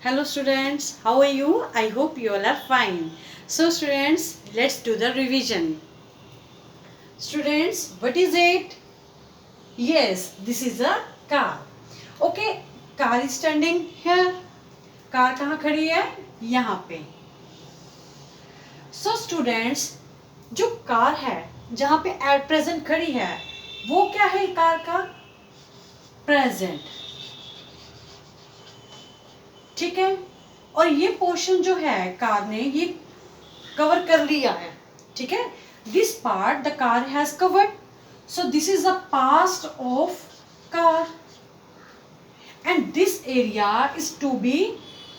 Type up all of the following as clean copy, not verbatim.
Hello students, how are you? I hope you all are fine. So students, let's do the revision. Students, what is it? Yes, this is a car. Okay, car is standing here. Car कहाँ खड़ी है? यहाँ पे. So students, जो car है जहाँ पे at present खड़ी है वो क्या है कार का? Present. ठीक है. और ये पोर्शन जो है कार ने ये कवर कर लिया है. ठीक है. This part the car has covered. So this is the past of car and this area is to be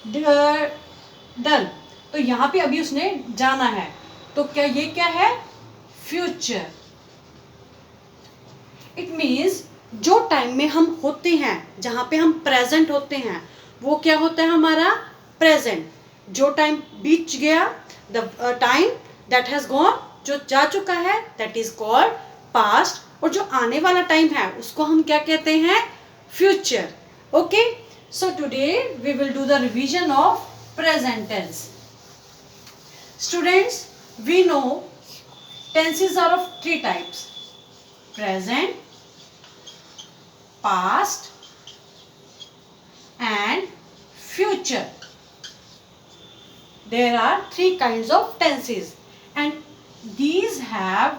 done. तो यहाँ पे अभी उसने जाना है. तो क्या ये क्या है? फ्यूचर. इट मीन्स जो टाइम में हम होते हैं जहाँ पे हम प्रेजेंट होते हैं वो क्या होता है हमारा? प्रेजेंट. जो टाइम बीत गया, the time that has gone, जो जा चुका है, दैट इज कॉल्ड पास्ट. और जो आने वाला टाइम है उसको हम क्या कहते हैं? Future. Okay. So today we will do the revision of present tense. Students, we know tenses are of three types: present, past and future. There are three kinds of tenses and these have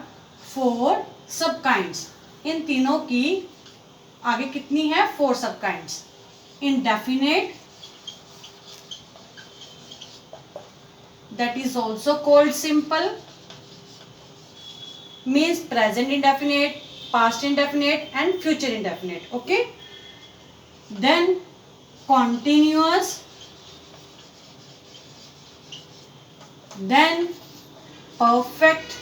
four sub kinds. इन तीनों की आगे कितनी है? 4 sub kinds. Indefinite, that is also called simple, means present indefinite, past indefinite and future indefinite. Okay. Then continuous, then perfect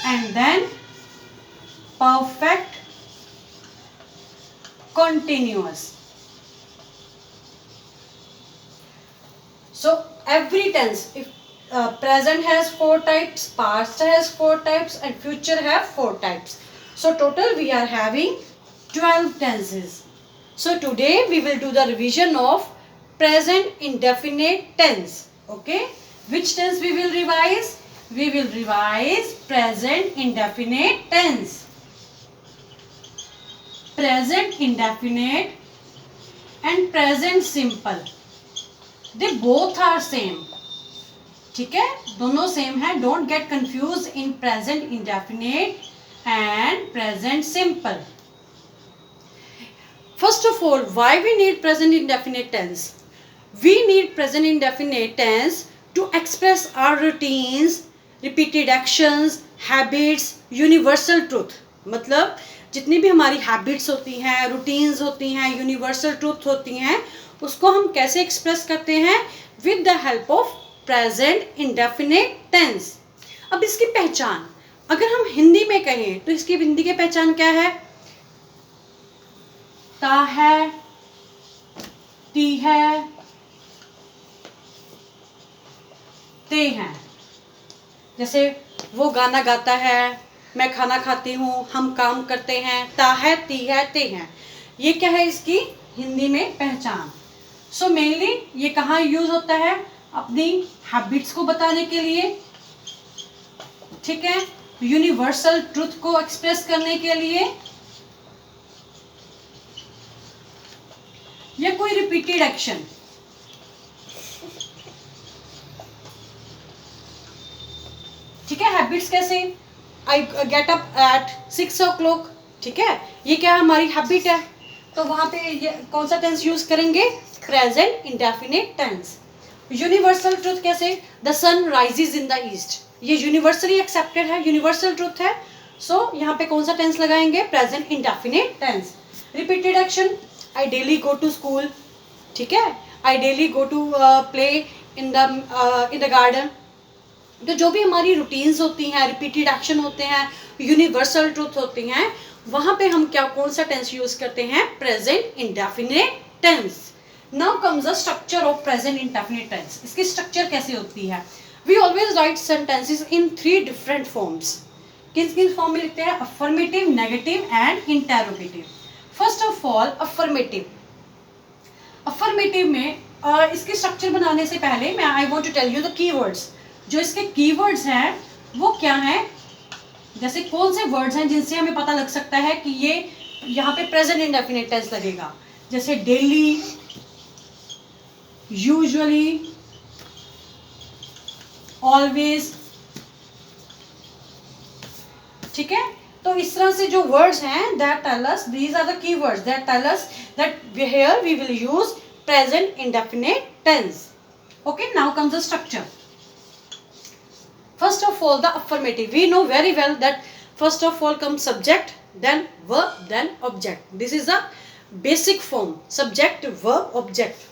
and then perfect continuous. So every tense, if present has 4 types, past has 4 types and future have 4 types. So total we are having 12 tenses. So today we will do the revision of present indefinite tense. Okay. Which tense we will revise? We will revise present indefinite tense. Present indefinite and present simple, they both are same. ठीक है, दोनों same है. Don't get confuse in present indefinite and present simple. First of all, why we need present indefinite tense? We need present indefinite tense to express our routines, repeated actions, habits, universal truth. मतलब जितनी भी हमारी habits होती हैं, routines होती हैं, universal truth होती हैं, उसको हम कैसे एक्सप्रेस करते हैं? With the help of present indefinite tense. अब इसकी पहचान अगर हम हिंदी में कहें तो इसकी हिंदी की पहचान क्या है? ता है, ती है, ते हैं. जैसे वो गाना गाता है, मैं खाना खाती हूँ, हम काम करते हैं. ता है, ती है, ते हैं. ये क्या है इसकी हिंदी में पहचान? सो मेनली ये कहाँ यूज होता है? अपनी हैबिट्स को बताने के लिए. ठीक है. यूनिवर्सल ट्रूथ को एक्सप्रेस करने के लिए, या कोई रिपीटेड एक्शन. ठीक है. हैबिट्स कैसे? I get up at 6 o'clock. ठीक है. ये क्या हमारी हैबिट है. तो वहां पे ये कौन सा टेंस यूज करेंगे? Present indefinite tense. Universal truth कैसे? The sun rises in the east. ये यूनिवर्सली एक्सेप्टेड है, यूनिवर्सल ट्रूथ है. सो यहाँ पे कौन सा टेंस लगाएंगे? Present indefinite tense. Repeated action, I daily go to school. ठीक है. I daily go to play in the garden. तो जो भी हमारी रूटीन्स होती हैं, रिपीटेड एक्शन होते हैं, यूनिवर्सल ट्रूथ होती हैं, वहां पे हम क्या कौन सा टेंस यूज करते हैं? Present indefinite tense. Now comes the structure of present indefinite tense. इसकी स्ट्रक्चर कैसे होती है? We always write sentences in 3 different forms. किस किस फॉर्म में लिखते हैं? Affirmative, negative and interrogative. First of all, affirmative. Affirmative में इसकी स्ट्रक्चर बनाने से पहले मैं I want to tell you the keywords. जो इसके कीवर्ड्स हैं वो क्या हैं, जैसे कौन से वर्ड्स हैं जिनसे हमें पता लग सकता है कि ये यहाँ पे प्रेजेंट इंडेफिनिट टेंस लगेगा, जैसे डेली, यूजुअली, ऑलवेज। ठीक है, तो इस तरह से जो वर्ड्स हैं that tell us, these are the keywords that tell us that here we will use present indefinite tense. Okay, now comes the structure. First of all, the affirmative. We know very well that first of all comes subject, then verb, then object. This is the basic form, subject, verb, object.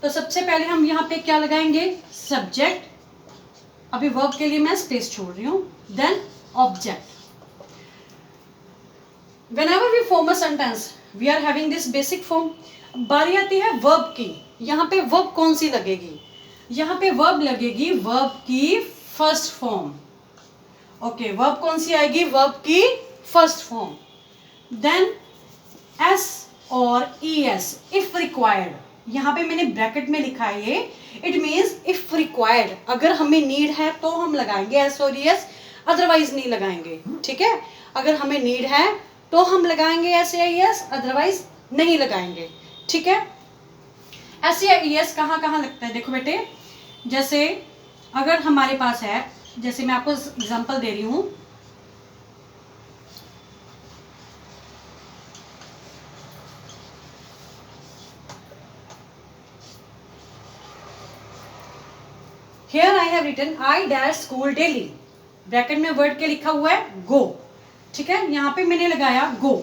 तो सबसे पहले हम यहाँ पे क्या लगाएंगे, subject. अभी verb के लिए मैं स्पेस छोड़ रही हूँ. Then object. Whenever we form a sentence, we are having this basic form. बारी आती है verb की. यहाँ पे verb कौन सी लगेगी? यहाँ पे verb लगेगी verb की फर्स्ट फॉर्म. ओके, वर्ब कौन सी आएगी, वर्ब की फर्स्ट फॉर्म. देन एस और ई एस, इफ रिक्वायर्ड. यहाँ पे मैंने ब्रैकेट में लिखा है ये, इट मीन्स इफ रिक्वायर्ड, अगर हमें नीड है तो हम लगाएंगे एस और ई एस, अदरवाइज नहीं लगाएंगे. ठीक है, अगर हमें नीड है तो हम लगाएंगे एस या ई एस, अदरवाइज नहीं लगाएंगे. ठीक है, एस या ई एस कहाँ कहाँ लगता है, देखो बेटे, जैसे अगर हमारे पास है, जैसे मैं आपको एग्जांपल दे रही हूं, here I have written I dash school daily. Bracket में वर्ड के लिखा हुआ है गो. ठीक है, यहाँ पे मैंने लगाया गो.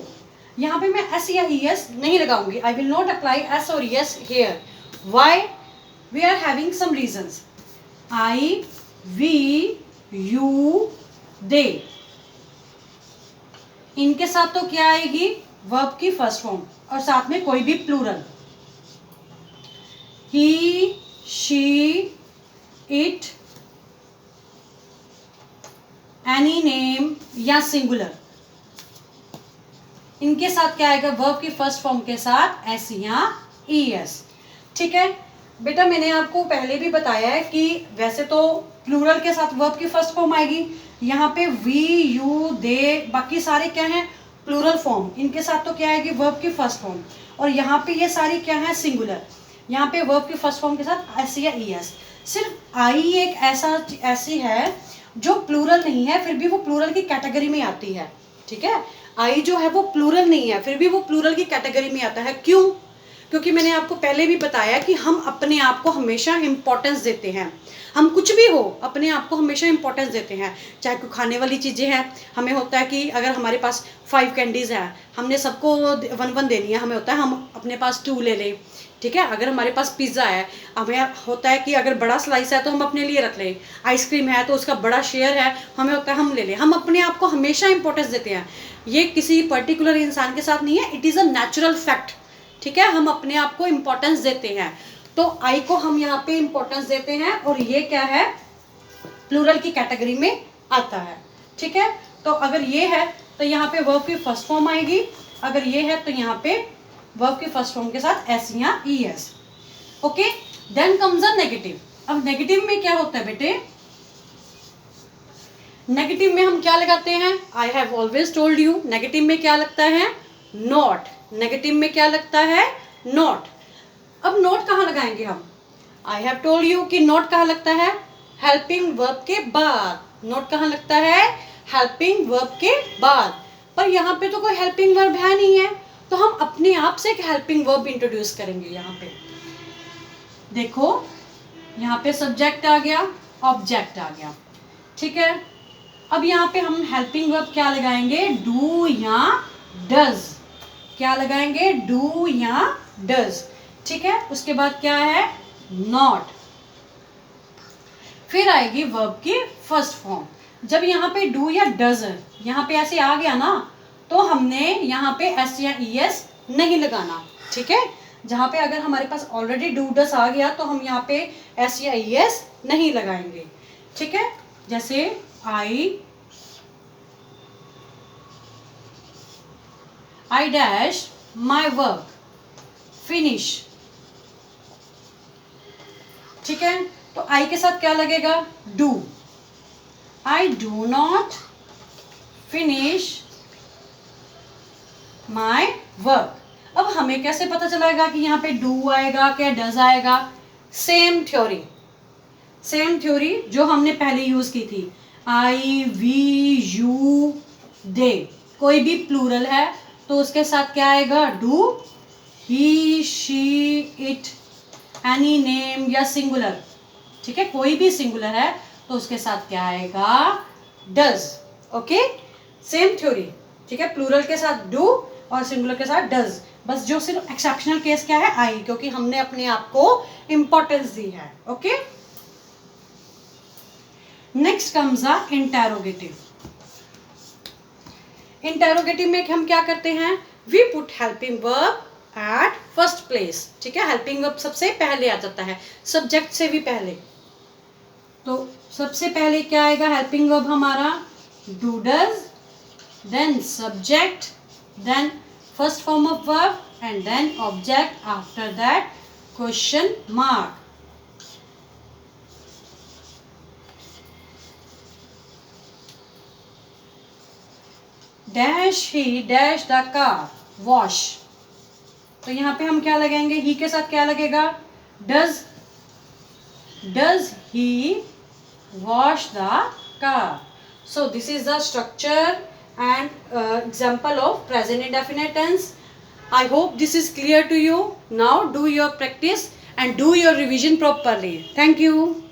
यहाँ पे मैं एस या ई एस नहीं लगाऊंगी. I will not apply S और E S here. Why? We are having some reasons. I, we, you, they. इनके साथ तो क्या आएगी, वर्ब की फर्स्ट फॉर्म और साथ में कोई भी plural. he, she, it, any name या सिंगुलर. इनके साथ क्या आएगा, वर्ब की फर्स्ट फॉर्म के साथ एस या ई एस. ठीक है बेटा, मैंने आपको पहले भी बताया है कि वैसे तो प्लूरल के साथ वर्ब की फर्स्ट फॉर्म आएगी. यहाँ पे वी, यू, दे, बाकी सारे क्या हैं, प्लूरल फॉर्म. इनके साथ तो क्या आएगी, वर्ब की फर्स्ट फॉर्म. और यहाँ पे ये सारी क्या है, सिंगुलर. यहाँ पे वर्ब की फर्स्ट फॉर्म के साथ एस या ई एस. सिर्फ आई एक ऐसी है जो प्लूरल नहीं है, फिर भी वो प्लूरल की कैटेगरी में आती है. ठीक है, आई जो है वो प्लूरल नहीं है, फिर भी वो प्लूरल की कैटेगरी में आता है. क्यों? क्योंकि मैंने आपको पहले भी बताया कि हम अपने आप को हमेशा इम्पोर्टेंस देते हैं. हम कुछ भी हो, अपने आप को हमेशा इम्पोर्टेंस देते हैं. चाहे कोई खाने वाली चीज़ें हैं, हमें होता है कि अगर हमारे पास 5 कैंडीज़ हैं, हमने सबको 1-1 देनी है, हमें होता है हम अपने पास 2 ले लें. ठीक है, अगर हमारे पास पिज़्ज़ा है, हमें होता है कि अगर बड़ा स्लाइस है तो हम अपने लिए रख लें. आइसक्रीम है तो उसका बड़ा शेयर है, हमें होता है हम ले लें. हम अपने आप को हमेशा इम्पोर्टेंस देते हैं. ये किसी पर्टिकुलर इंसान के साथ नहीं है, it is a natural fact. ठीक है, हम अपने आप को इम्पोर्टेंस देते हैं. तो आई को हम यहाँ पे इम्पोर्टेंस देते हैं और ये क्या है, प्लूरल की कैटेगरी में आता है. ठीक है, तो अगर ये है तो यहाँ पे वर्ब की फर्स्ट फॉर्म आएगी, अगर ये है तो यहाँ पे वर्ब की फर्स्ट फॉर्म के साथ एस या E S. Okay, then comes a negative. अब नेगेटिव में क्या होता है बेटे, नेगेटिव में हम क्या लगाते हैं, I have always told you, negative में क्या लगता है, नॉट. नेगेटिव में क्या लगता है, नॉट. अब नॉट कहाँ लगाएंगे हम, आई हैव टोल्ड यू कि नॉट कहाँ लगता है, हेल्पिंग वर्ब के बाद. नॉट कहाँ लगता है, हेल्पिंग वर्ब के बाद. पर यहाँ पे तो कोई हेल्पिंग वर्ब है नहीं है, तो हम अपने आप से एक हेल्पिंग वर्ब इंट्रोड्यूस करेंगे. यहाँ पे देखो, यहाँ पे सब्जेक्ट आ गया, ऑब्जेक्ट आ गया. ठीक है, अब यहाँ पे हम हेल्पिंग वर्ब क्या लगाएंगे, डू या डज. क्या लगाएंगे, डू या डज. ठीक है, उसके बाद क्या है, नॉट. फिर आएगी वर्ब की फर्स्ट फॉर्म. जब यहाँ पे डू या डज यहाँ पे ऐसे आ गया ना, तो हमने यहाँ पे एस या ई एस नहीं लगाना. ठीक है, जहाँ पे अगर हमारे पास ऑलरेडी डू डज आ गया तो हम यहाँ पे एस या ई एस नहीं लगाएंगे. ठीक है, जैसे I dash my work, finish. ठीक है, तो आई के साथ क्या लगेगा, do. I do not finish my work. अब हमें कैसे पता चलेगा कि यहाँ पे डू आएगा क्या डज आएगा? सेम थ्योरी जो हमने पहले यूज की थी, आई, वी, यू, दे। कोई भी प्लूरल है तो उसके साथ क्या आएगा, do. He, she, it, any name या सिंगुलर, ठीक है, कोई भी सिंगुलर है तो उसके साथ क्या आएगा, डज। ओके, सेम थ्योरी, ठीक है, प्लूरल के साथ डू और सिंगुलर के साथ डज। बस जो सिर्फ एक्सेप्शनल केस क्या है, आई, क्योंकि हमने अपने आप को इंपॉर्टेंस दी है। Okay, next comes a interrogative. Interrogative में हम क्या करते हैं, we put helping verb at first place. ठीक है, हेल्पिंग वर्ब सबसे पहले आ जाता है, सब्जेक्ट से भी पहले। तो सबसे पहले क्या आएगा हेल्पिंग वर्ब हमारा, do, does, then subject, then first form of verb and then object, after that question mark. Dash he dash the car wash. तो यहाँ पे हम क्या लगाएंगे, he के साथ क्या लगेगा, does he wash the car? So this is the structure and example of present indefinite tense. I hope this is clear to you. Now do your practice and do your revision properly. Thank you.